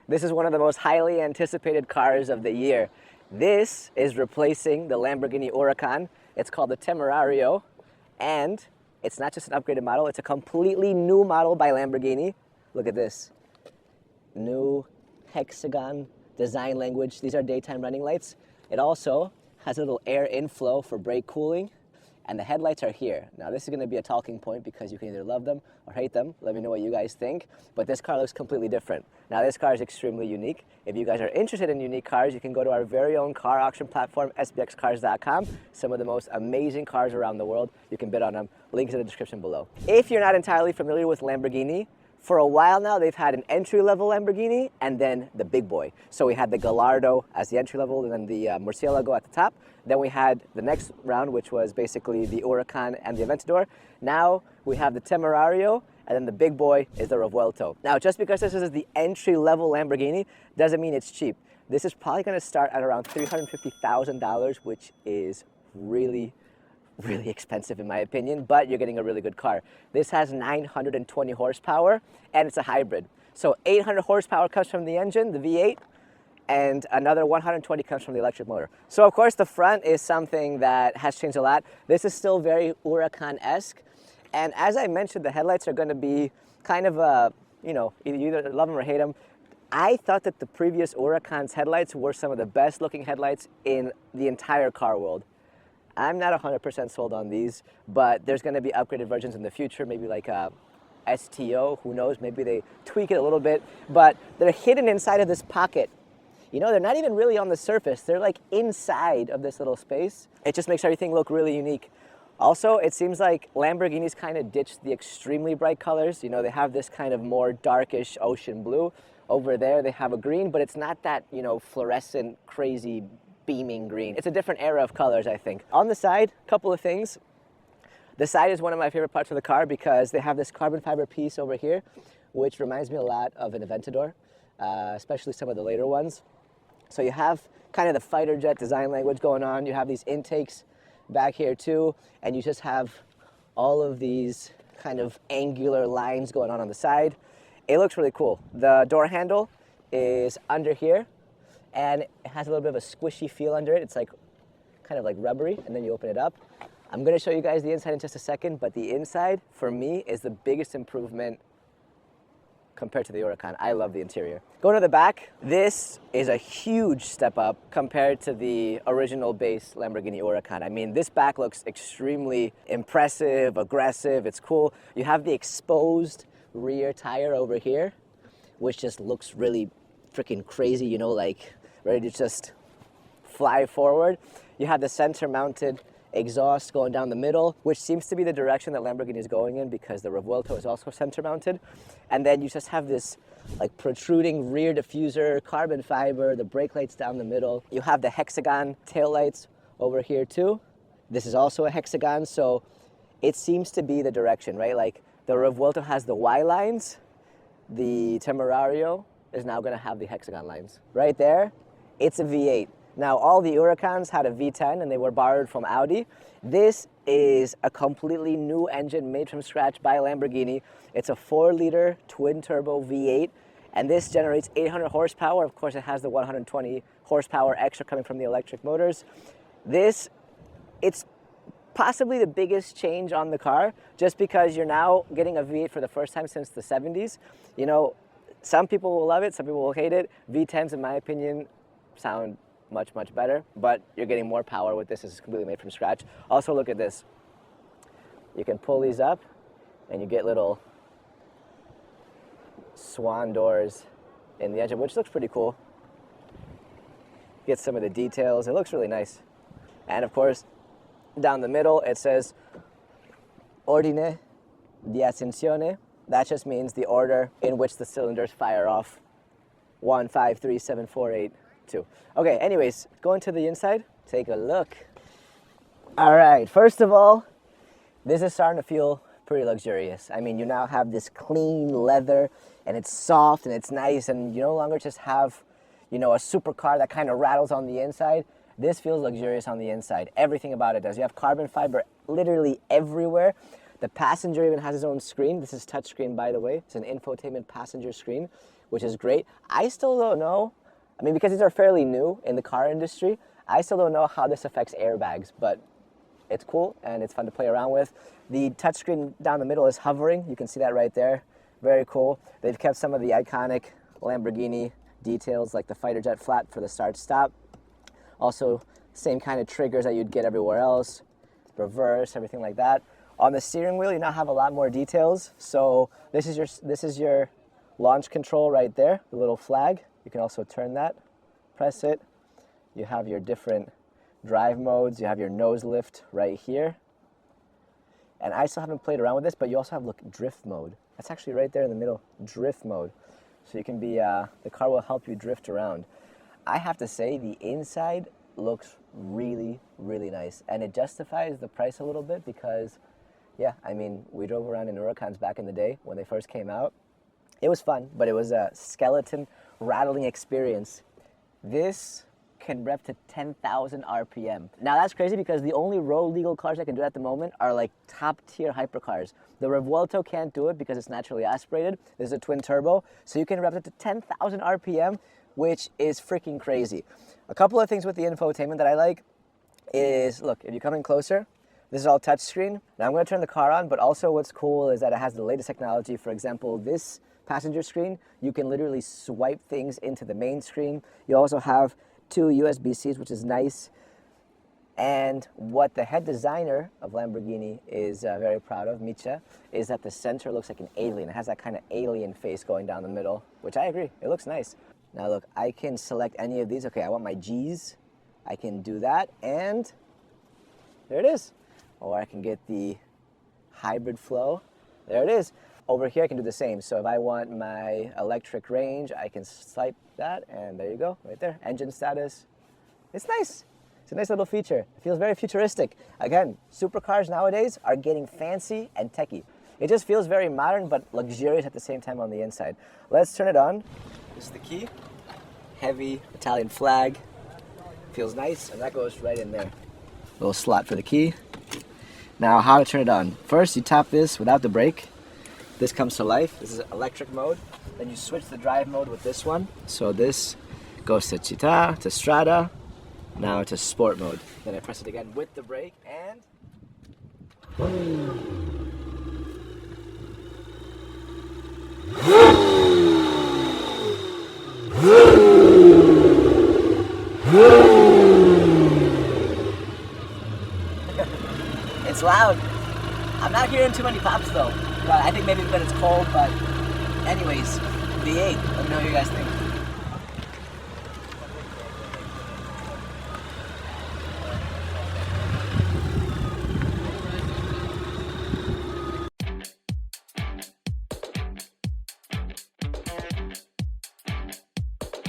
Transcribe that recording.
This is one of the most highly anticipated cars of the year. This is replacing the Lamborghini Huracan. It's called the Temerario, and it's not just an upgraded model, it's a completely new model by Lamborghini. Look at this. New hexagon design language. These are daytime running lights. It also has a little air inflow for brake cooling, and the headlights are here. Now this is going to be a talking point because you can either love them or hate them. Let me know what you guys think. But this car looks completely different. Now this car is extremely unique. If you guys are interested in unique cars, you can go to our very own car auction platform, sbxcars.com. Some of the most amazing cars around the world. You can bid on them. Links in the description below. If you're not entirely familiar with Lamborghini, for a while now, they've had an entry-level Lamborghini and then the big boy. So we had the Gallardo as the entry-level and then the Murcielago at the top. Then we had the next round, which was basically the Huracan and the Aventador. Now we have the Temerario, and then the big boy is the Revuelto. Now, just because this is the entry-level Lamborghini doesn't mean it's cheap. This is probably going to start at around $350,000, which is really expensive in my opinion, but you're getting a really good car. This has 920 horsepower and it's a hybrid. So 800 horsepower comes from the engine, the V8, and another 120 comes from the electric motor. So of course the front is something that has changed a lot. This is still very Huracan-esque. And as I mentioned, the headlights are going to be kind of you either love them or hate them. I thought that the previous Huracan's headlights were some of the best looking headlights in the entire car world. I'm not 100% sold on these, but there's going to be upgraded versions in the future, maybe like a STO, who knows, maybe they tweak it a little bit, but they're hidden inside of this pocket. You know, they're not even really on the surface, they're like inside of this little space. It just makes everything look really unique. Also, it seems like Lamborghini's kind of ditched the extremely bright colors. You know, they have this kind of more darkish ocean blue. Over there, they have a green, but it's not that, fluorescent, crazy beaming green. It's a different era of colors, I think. On the side, a couple of things. The side is one of my favorite parts of the car because they have this carbon fiber piece over here, which reminds me a lot of an Aventador, especially some of the later ones. So you have kind of the fighter jet design language going on. You have these intakes back here too, and you just have all of these kind of angular lines going on the side. It looks really cool. The door handle is under here, and it has a little bit of a squishy feel under it. It's like kind of like rubbery, and then you open it up. I'm gonna show you guys the inside in just a second, but the inside, for me, is the biggest improvement compared to the Huracan. I love the interior. Going to the back, this is a huge step up compared to the original base Lamborghini Huracan. I mean, this back looks extremely impressive, aggressive, it's cool. You have the exposed rear tire over here, which just looks really freaking crazy, like ready to just fly forward. You have the center mounted exhaust going down the middle, which seems to be the direction that Lamborghini is going in because the Revuelto is also center mounted. And then you just have this like protruding rear diffuser, carbon fiber, the brake lights down the middle. You have the hexagon taillights over here too. This is also a hexagon, so it seems to be the direction, right? Like the Revuelto has the Y lines, the Temerario is now going to have the hexagon lines. Right there, it's a V8. Now, all the Huracans had a V10 and they were borrowed from Audi. This is a completely new engine made from scratch by Lamborghini. It's a 4-liter twin-turbo V8, and this generates 800 horsepower. Of course, it has the 120 horsepower extra coming from the electric motors. It's possibly the biggest change on the car, just because you're now getting a V8 for the first time since the 70s. Some people will love it, some people will hate it. V10s, in my opinion, sound much, much better, but you're getting more power with this. It's completely made from scratch. Also, look at this. You can pull these up, and you get little swan doors in the engine, which looks pretty cool. Get some of the details. It looks really nice. And of course, down the middle, it says Ordine di Accensione. That just means the order in which the cylinders fire off. 1, 5, 3, 7, 4, 8, 2. Okay, anyways, going to the inside, take a look. All right, first of all, this is starting to feel pretty luxurious. I mean, you now have this clean leather, and it's soft, and it's nice, and you no longer just have, a supercar that kind of rattles on the inside. This feels luxurious on the inside. Everything about it does. You have carbon fiber literally everywhere. The passenger even has his own screen. This is touchscreen, by the way. It's an infotainment passenger screen, which is great. I still don't know, I mean, because these are fairly new in the car industry, I still don't know how this affects airbags, but it's cool and it's fun to play around with. The touchscreen down the middle is hovering. You can see that right there. Very cool. They've kept some of the iconic Lamborghini details like the fighter jet flap for the start-stop. Also, same kind of triggers that you'd get everywhere else. Reverse, everything like that. On the steering wheel, you now have a lot more details. So this is your launch control right there, the little flag. You can also turn that, press it. You have your different drive modes. You have your nose lift right here. And I still haven't played around with this, but you also have, look, drift mode. That's actually right there in the middle, drift mode. So you can be, the car will help you drift around. I have to say, the inside looks really, really nice. And it justifies the price a little bit because, yeah, I mean, we drove around in Huracans back in the day when they first came out. It was fun, but it was a skeleton rattling experience. This can rev to 10,000 RPM. Now that's crazy because the only road legal cars that can do that at the moment are like top tier hypercars. The Revuelto can't do it because it's naturally aspirated. This is a twin turbo, so you can rev it to 10,000 RPM, which is freaking crazy. A couple of things with the infotainment that I like is, look, if you come in closer, this is all touchscreen. Now I'm going to turn the car on, but also what's cool is that it has the latest technology. For example, this passenger screen, you can literally swipe things into the main screen. You also have 2 USB-Cs, which is nice. And what the head designer of Lamborghini is very proud of, Micha, is that the center looks like an alien. It has that kind of alien face going down the middle, which I agree, it looks nice. Now look, I can select any of these. Okay, I want my G's. I can do that, and there it is. Or I can get the hybrid flow. There it is. Over here, I can do the same. So if I want my electric range, I can swipe that, and there you go, right there. Engine status. It's nice. It's a nice little feature. It feels very futuristic. Again, supercars nowadays are getting fancy and techy. It just feels very modern, but luxurious at the same time on the inside. Let's turn it on. This is the key. Heavy Italian flag. Feels nice, and that goes right in there. Little slot for the key. Now, how to turn it on. First, you tap this without the brake. This comes to life. This is electric mode. Then you switch the drive mode with this one. So this goes to Città, to Strada, now to sport mode. Then I press it again with the brake and... It's loud. I'm not hearing too many pops though. But I think maybe because it's cold, but anyways, V8. Let me know what you guys think.